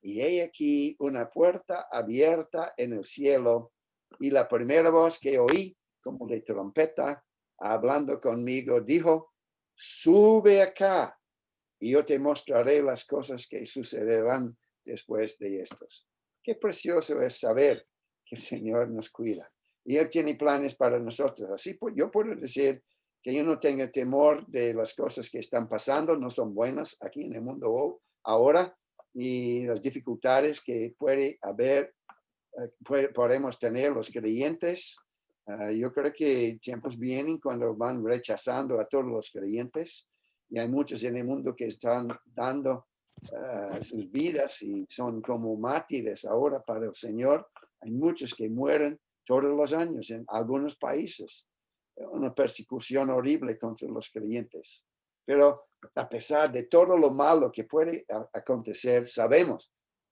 y he aquí una puerta abierta en el cielo, y la primera voz que oí, como de trompeta, hablando conmigo, dijo: sube acá y yo te mostraré las cosas que sucederán después de estos. Qué precioso es saber que el Señor nos cuida y Él tiene planes para nosotros. Así pues, yo puedo decir que yo no tengo temor de las cosas que están pasando, no son buenas aquí en el mundo ahora, y las dificultades que puede haber, podemos tener los creyentes. Yo creo que tiempos vienen cuando van rechazando a todos los creyentes, y hay muchos en el mundo que están dando sus vidas y son como mártires ahora para el Señor. Hay muchos que mueren todos los años en algunos países. Una persecución horrible contra los creyentes. Pero a pesar de todo lo malo que puede acontecer, sabemos,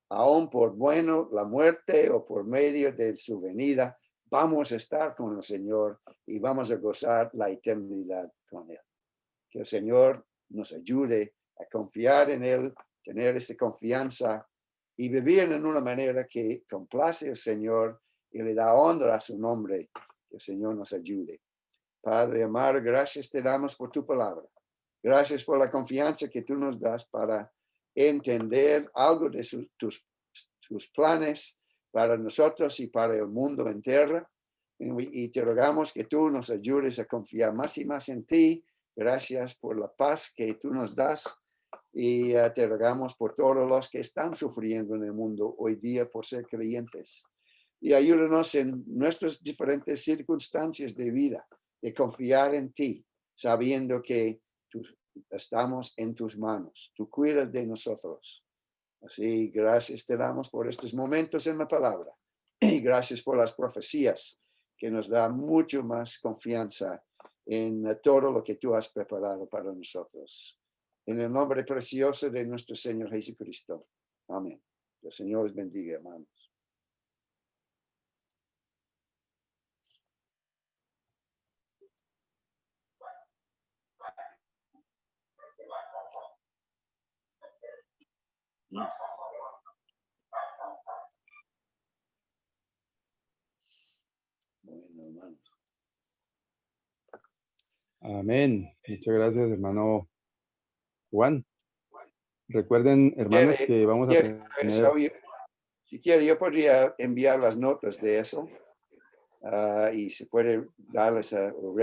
aún por bueno la muerte o por medio de su venida, vamos a estar con el Señor y vamos a gozar la eternidad con Él. Que el Señor nos ayude a confiar en Él, tener esa confianza y vivir en una manera que complace al Señor y le da honra a su nombre. Que el Señor nos ayude. Padre amado, gracias te damos por tu palabra. Gracias por la confianza que tú nos das para entender algo de sus planes para nosotros y para el mundo entero. Y te rogamos que tú nos ayudes a confiar más y más en ti. Gracias por la paz que tú nos das. Y te rogamos por todos los que están sufriendo en el mundo hoy día por ser creyentes. Y ayúdanos en nuestras diferentes circunstancias de vida, de confiar en ti, sabiendo que estamos en tus manos. Tú cuidas de nosotros. Así, gracias te damos por estos momentos en la palabra. Y gracias por las profecías que nos da mucho más confianza en todo lo que tú has preparado para nosotros. En el nombre precioso de nuestro Señor Jesucristo. Amén. El Señor les bendiga, hermanos. Bueno, hermanos. Amén. Muchas gracias, hermano Juan. Recuerden, hermanos, que vamos a tener... Si quiere, yo podría enviar las notas de eso y se puede darles o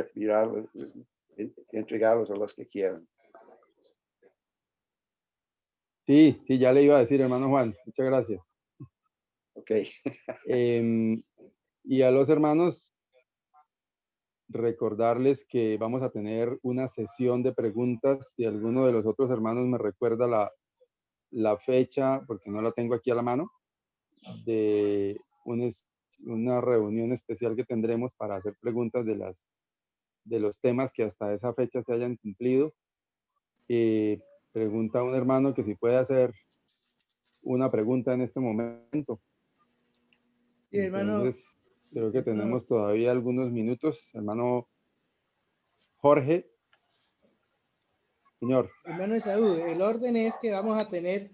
entregarlos a los que quieran. Sí, ya le iba a decir, hermano Juan. Muchas gracias. Ok. Y a los hermanos, recordarles que vamos a tener una sesión de preguntas. Si alguno de los otros hermanos me recuerda la fecha, porque no la tengo aquí a la mano, de una reunión especial que tendremos para hacer preguntas de los temas que hasta esa fecha se hayan cumplido. Pregunta a un hermano que si puede hacer una pregunta en este momento. Sí, hermano. Entonces, creo que tenemos todavía algunos minutos. Hermano Jorge. Señor. Hermano Esaú, el orden es que vamos a tener,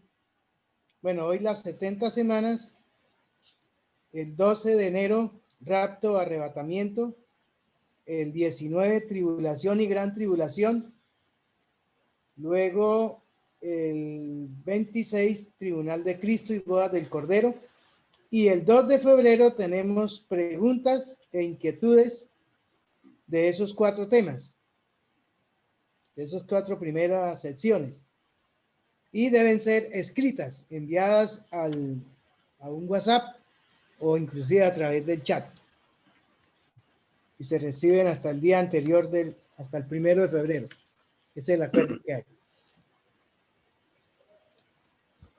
bueno, hoy las 70 semanas, el 12 de enero, rapto, arrebatamiento, el 19, tribulación y gran tribulación, luego el 26, tribunal de Cristo y bodas del Cordero, y el 2 de febrero tenemos preguntas e inquietudes de esos 4 temas, de esas 4 primeras secciones. Y deben ser escritas, enviadas a un WhatsApp o inclusive a través del chat. Y se reciben hasta el día anterior, hasta el 1 de febrero. Ese es el acuerdo que hay.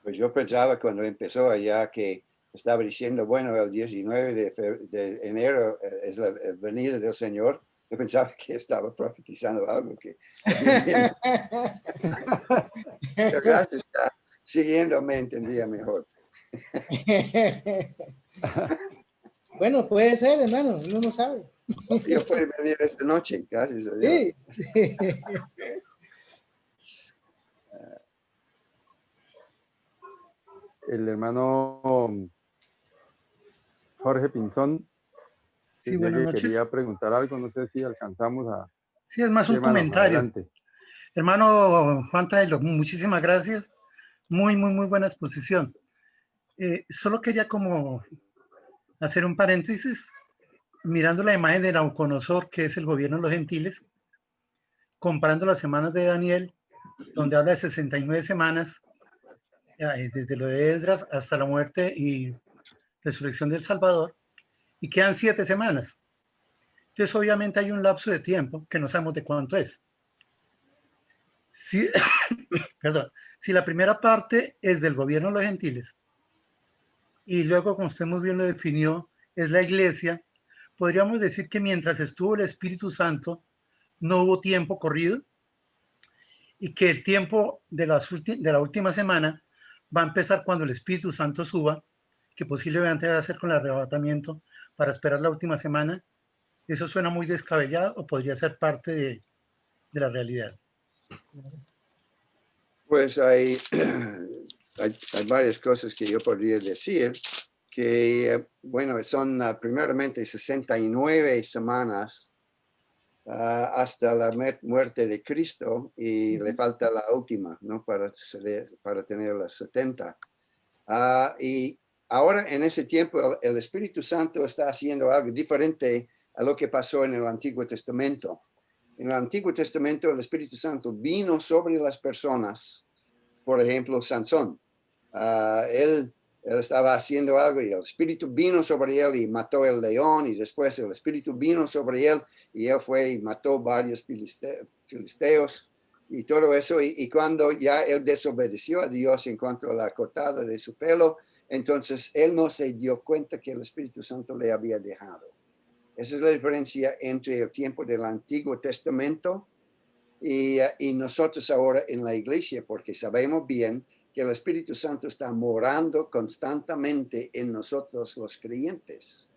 Pues yo pensaba cuando empezó allá que estaba diciendo, bueno, el 19 de enero es la venida del Señor. Yo pensaba que estaba profetizando algo que... Pero gracias, está siguiendo, me entendía mejor. Bueno, puede ser, hermano, uno no sabe. Yo puedo venir esta noche, gracias a Dios. Sí. El hermano Jorge Pinzón Sí, decía buenas que noches. quería preguntar algo, no sé si alcanzamos a... Sí, es más Sí, un hermano, comentario. adelante. Hermano Juan Taylor, muchísimas gracias. Muy buena exposición. Solo quería como hacer un paréntesis, mirando la imagen de Nauconosor, que es el gobierno de los gentiles, comparando las semanas de Daniel, donde habla de 69 semanas, desde lo de Esdras hasta la muerte y resurrección del Salvador, y quedan 7 semanas. Entonces, obviamente hay un lapso de tiempo que no sabemos de cuánto es. Si, perdón, si la primera parte es del gobierno de los gentiles y luego, como usted muy bien lo definió, es la iglesia, podríamos decir que mientras estuvo el Espíritu Santo no hubo tiempo corrido y que el tiempo de la última semana va a empezar cuando el Espíritu Santo suba, que posiblemente va a ser con el arrebatamiento para esperar la última semana. ¿Eso suena muy descabellado o podría ser parte de la realidad? Pues hay varias cosas que yo podría decir, que, bueno, son primeramente 69 semanas hasta la muerte de Cristo y le falta la última, ¿no? Para tener las 70. Y ahora en ese tiempo el Espíritu Santo está haciendo algo diferente a lo que pasó en el Antiguo Testamento. En el Antiguo Testamento el Espíritu Santo vino sobre las personas, por ejemplo, Sansón. Él estaba haciendo algo y el Espíritu vino sobre él y mató el león, y después el Espíritu vino sobre él y él fue y mató varios filisteos y todo eso. Y cuando ya él desobedeció a Dios en cuanto a la cortada de su pelo, entonces él no se dio cuenta que el Espíritu Santo le había dejado. Esa es la diferencia entre el tiempo del Antiguo Testamento y nosotros ahora en la iglesia, porque sabemos bien que el Espíritu Santo está morando constantemente en nosotros los creyentes.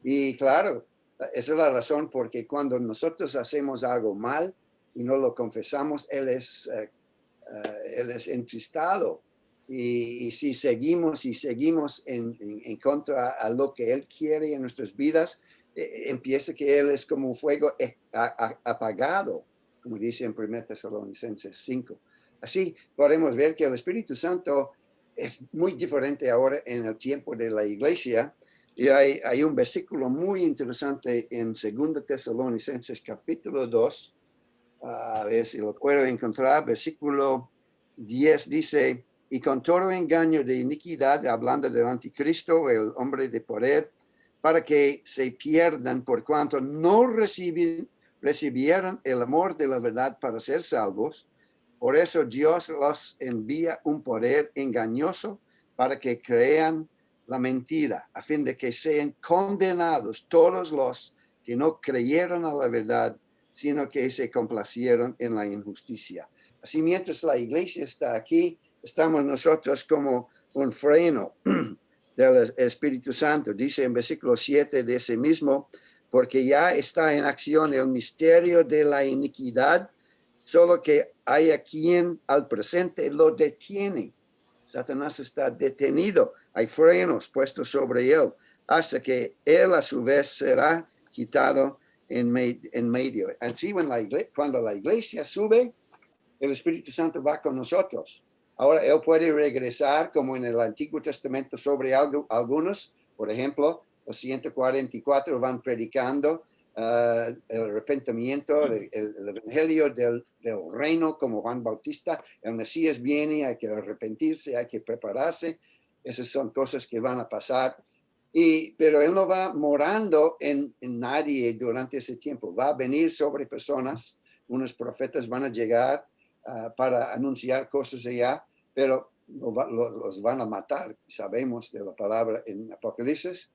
Y claro, esa es la razón porque cuando nosotros hacemos algo mal y no lo confesamos, Él es entristado. Y si seguimos en contra a lo que Él quiere en nuestras vidas, empieza que Él es como un fuego apagado, como dice en 1 Tesalonicenses 5. Así podemos ver que el Espíritu Santo es muy diferente ahora en el tiempo de la iglesia. Y hay un versículo muy interesante en 2 Tesalonicenses capítulo 2, a ver si lo puedo encontrar, versículo 10 dice: y con todo engaño de iniquidad, hablando del anticristo, el hombre de poder, para que se pierdan por cuanto no recibieron el amor de la verdad para ser salvos. Por eso Dios los envía un poder engañoso para que crean la mentira, a fin de que sean condenados todos los que no creyeron a la verdad, sino que se complacieron en la injusticia. Así, mientras la iglesia está aquí, estamos nosotros como un freno del Espíritu Santo. Dice en versículo 7 de ese mismo: porque ya está en acción el misterio de la iniquidad, solo que hay a quien al presente lo detiene. Satanás está detenido, hay frenos puestos sobre él, hasta que él a su vez será quitado en medio. Así cuando la iglesia sube, el Espíritu Santo va con nosotros. Ahora él puede regresar como en el Antiguo Testamento sobre algunos. Por ejemplo, los 144 van predicando el arrepentimiento, el evangelio del reino, como Juan Bautista. El Mesías viene, hay que arrepentirse, hay que prepararse. Esas son cosas que van a pasar. Pero él no va morando en nadie durante ese tiempo. Va a venir sobre personas. Unos profetas van a llegar para anunciar cosas allá, pero los van a matar. Sabemos de la palabra en Apocalipsis.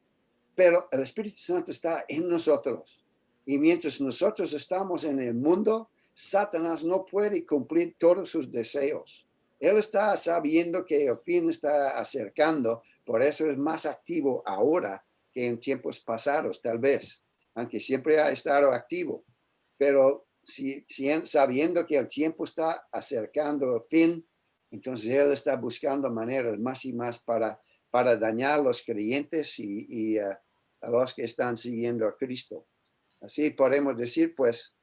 Pero el Espíritu Santo está en nosotros. Y mientras nosotros estamos en el mundo, Satanás no puede cumplir todos sus deseos. Él está sabiendo que el fin está acercando, por eso es más activo ahora que en tiempos pasados, tal vez, aunque siempre ha estado activo. Pero sabiendo que el tiempo está acercando al fin, entonces él está buscando maneras más y más para dañar a los creyentes y a los que están siguiendo a Cristo. Así podemos decir, pues,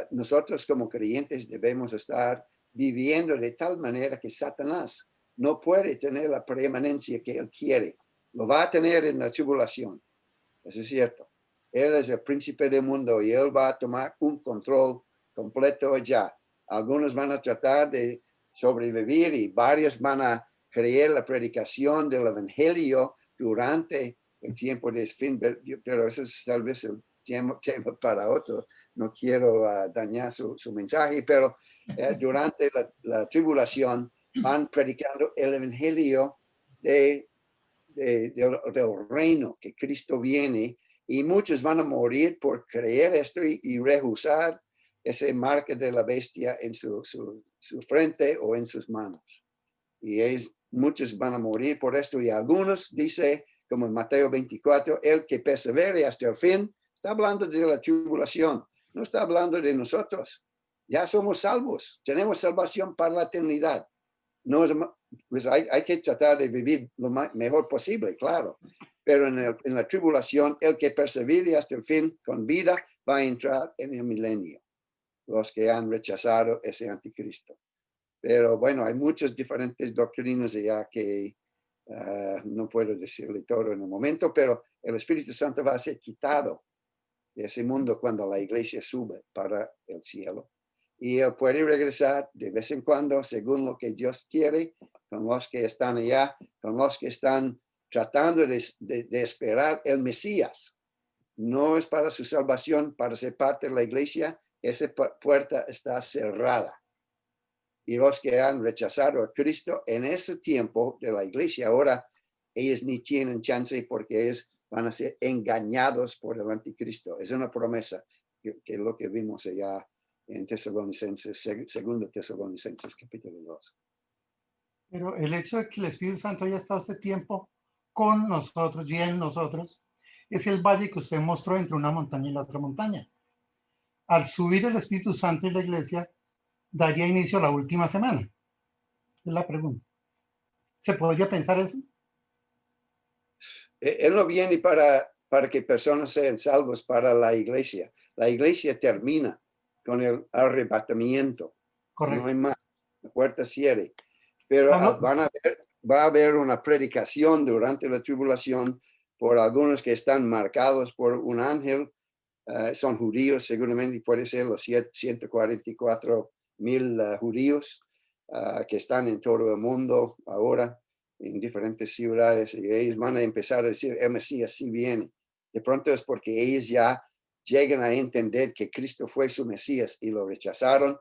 nosotros como creyentes debemos estar viviendo de tal manera que Satanás no puede tener la preeminencia que él quiere. Lo va a tener en la tribulación. Eso es cierto. Él es el príncipe del mundo y él va a tomar un control completo ya. Algunos van a tratar de sobrevivir y varios van a creer la predicación del evangelio durante el tiempo de fin, pero eso es tal vez el tema para otro. No quiero dañar su mensaje, pero durante la tribulación van predicando el evangelio del reino, que Cristo viene, y muchos van a morir por creer esto y rehusar ese marca de la bestia en su frente o en sus manos. Y muchos van a morir por esto, y algunos, dice, como en Mateo 24, el que persevere hasta el fin, está hablando de la tribulación, no está hablando de nosotros. Ya somos salvos, tenemos salvación para la eternidad. No es, pues hay que tratar de vivir lo mejor posible, claro. Pero en la tribulación, el que persevere hasta el fin con vida va a entrar en el milenio. Los que han rechazado ese anticristo. Pero bueno, hay muchas diferentes doctrinas ya que no puedo decirle todo en el momento, pero el Espíritu Santo va a ser quitado de ese mundo cuando la iglesia sube para el cielo. Y él puede regresar de vez en cuando, según lo que Dios quiere, con los que están allá, con los que están tratando de esperar el Mesías. No es para su salvación, para ser parte de la iglesia, esa puerta está cerrada. Y los que han rechazado a Cristo en ese tiempo de la iglesia, ahora ellos ni tienen chance porque ellos van a ser engañados por el anticristo. Es una promesa que es lo que vimos allá en Tesalonicenses, segundo Tesalonicenses capítulo 2. Pero el hecho de que el Espíritu Santo haya estado este tiempo con nosotros y en nosotros es el valle que usted mostró entre una montaña y la otra montaña. Al subir el Espíritu Santo y la iglesia, daría inicio a la última semana. Es la pregunta. ¿Se podría pensar eso? Él no viene para que personas sean salvos para la iglesia. La iglesia termina con el arrebatamiento. Correcto. No hay más. La puerta cierre. Pero no. va a haber una predicación durante la tribulación por algunos que están marcados por un ángel. Son judíos, seguramente puede ser los 144,000 judíos que están en todo el mundo ahora, en diferentes ciudades, y ellos van a empezar a decir, el Mesías sí viene. De pronto es porque ellos ya llegan a entender que Cristo fue su Mesías y lo rechazaron,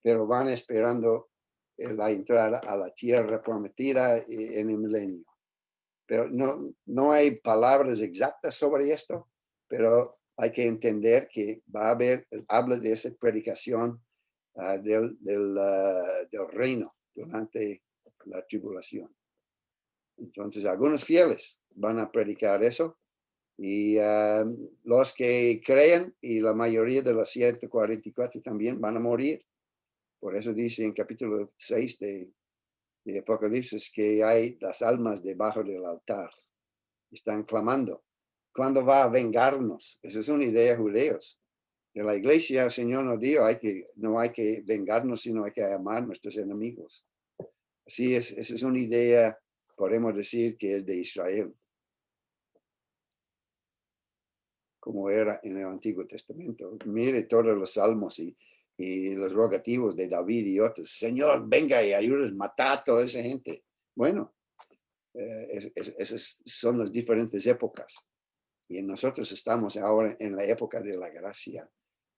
pero van esperando la entrada a la tierra prometida en el milenio. Pero no hay palabras exactas sobre esto, pero hay que entender que va a haber, habla de esa predicación del reino durante la tribulación. Entonces, algunos fieles van a predicar eso y los que creen y la mayoría de los 144 también van a morir. Por eso dice en capítulo 6 de Apocalipsis que hay las almas debajo del altar. Están clamando. ¿Cuándo va a vengarnos? Esa es una idea de judeos. De la iglesia, el Señor nos dijo, no hay que vengarnos, sino hay que amar a nuestros enemigos. Así es, esa es una idea, podemos decir, que es de Israel. Como era en el Antiguo Testamento. Mire todos los salmos y los rogativos de David y otros. Señor, venga y ayúdanos a matar a toda esa gente. Bueno, esas son las diferentes épocas. Y nosotros estamos ahora en la época de la gracia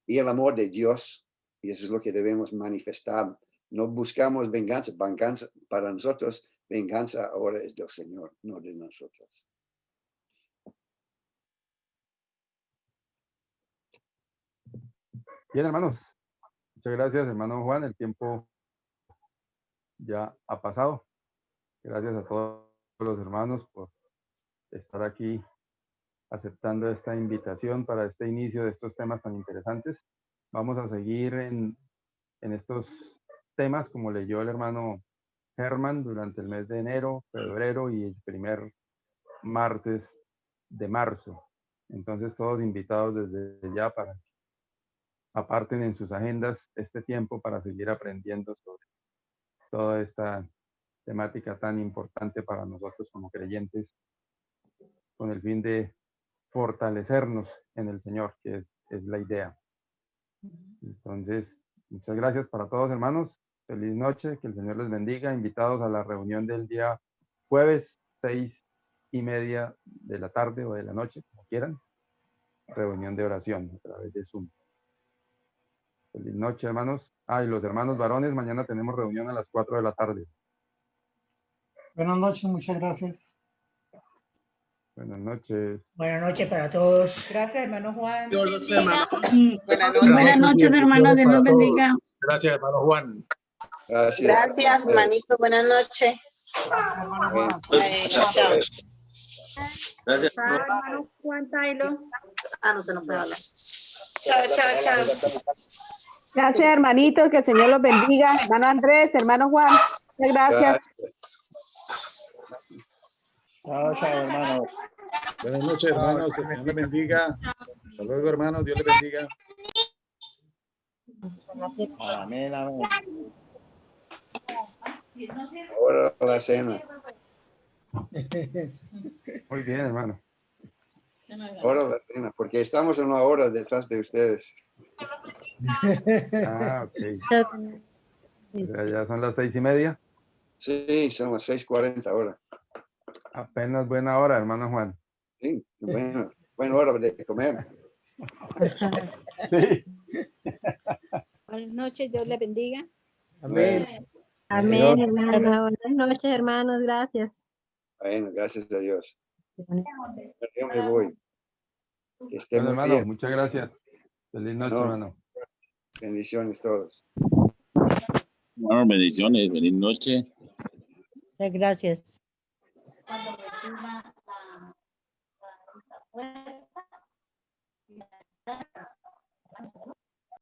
y el amor de Dios. Y eso es lo que debemos manifestar. No buscamos venganza. Venganza para nosotros, venganza ahora es del Señor, no de nosotros. Bien, hermanos. Muchas gracias, hermano Juan. El tiempo ya ha pasado. Gracias a todos los hermanos por estar aquí aceptando esta invitación para este inicio de estos temas tan interesantes. Vamos a seguir en estos temas, como leyó el hermano Herman, durante el mes de enero, febrero y el primer martes de marzo. Entonces, todos invitados desde ya para aparten en sus agendas este tiempo para seguir aprendiendo sobre toda esta temática tan importante para nosotros como creyentes, con el fin de fortalecernos en el Señor, que es la idea. Entonces, muchas gracias para todos, hermanos. Feliz noche, que el Señor les bendiga. Invitados a la reunión del día jueves, 6:30 de la tarde o de la noche, como quieran. Reunión de oración a través de Zoom. Feliz noche, hermanos. Y los hermanos varones, mañana tenemos reunión a las 4 de la tarde. Buenas noches, muchas gracias. Buenas noches. Buenas noches para todos. Gracias, hermano Juan. Dios los hermanos. Buenas noches, hermanos. Dios los bendiga. Gracias, hermano Juan. Gracias. Gracias, hermanito. Buenas noches. Bueno, Chao. Gracias. Hermano Juan Taylor. No se nos puede hablar. Chao. Gracias, hermanito, que el Señor los bendiga. Hermano Andrés, hermano Juan, muchas gracias. Chao, hermanos. Buenas noches, hermanos. Que Dios les bendiga. Hasta luego, hermanos. Dios les bendiga. Amén, amén. ahora la cena. Muy bien, hermano. Ahora la cena, porque estamos en una hora detrás de ustedes. Ok. Ya son las 6:30. Sí, son las 6:40 ahora. Apenas buena hora, hermano Juan. Sí, bueno, buena hora de comer. Sí. Buenas noches, Dios les bendiga. Amén. Amén, hermano. Buenas noches, hermanos. Gracias. Bueno, gracias a Dios. Yo me voy. Que esté Bueno, muy hermano, bien. muchas gracias. Feliz noche, No. hermano. Bendiciones todos. Bueno, bendiciones, feliz noche. Muchas gracias.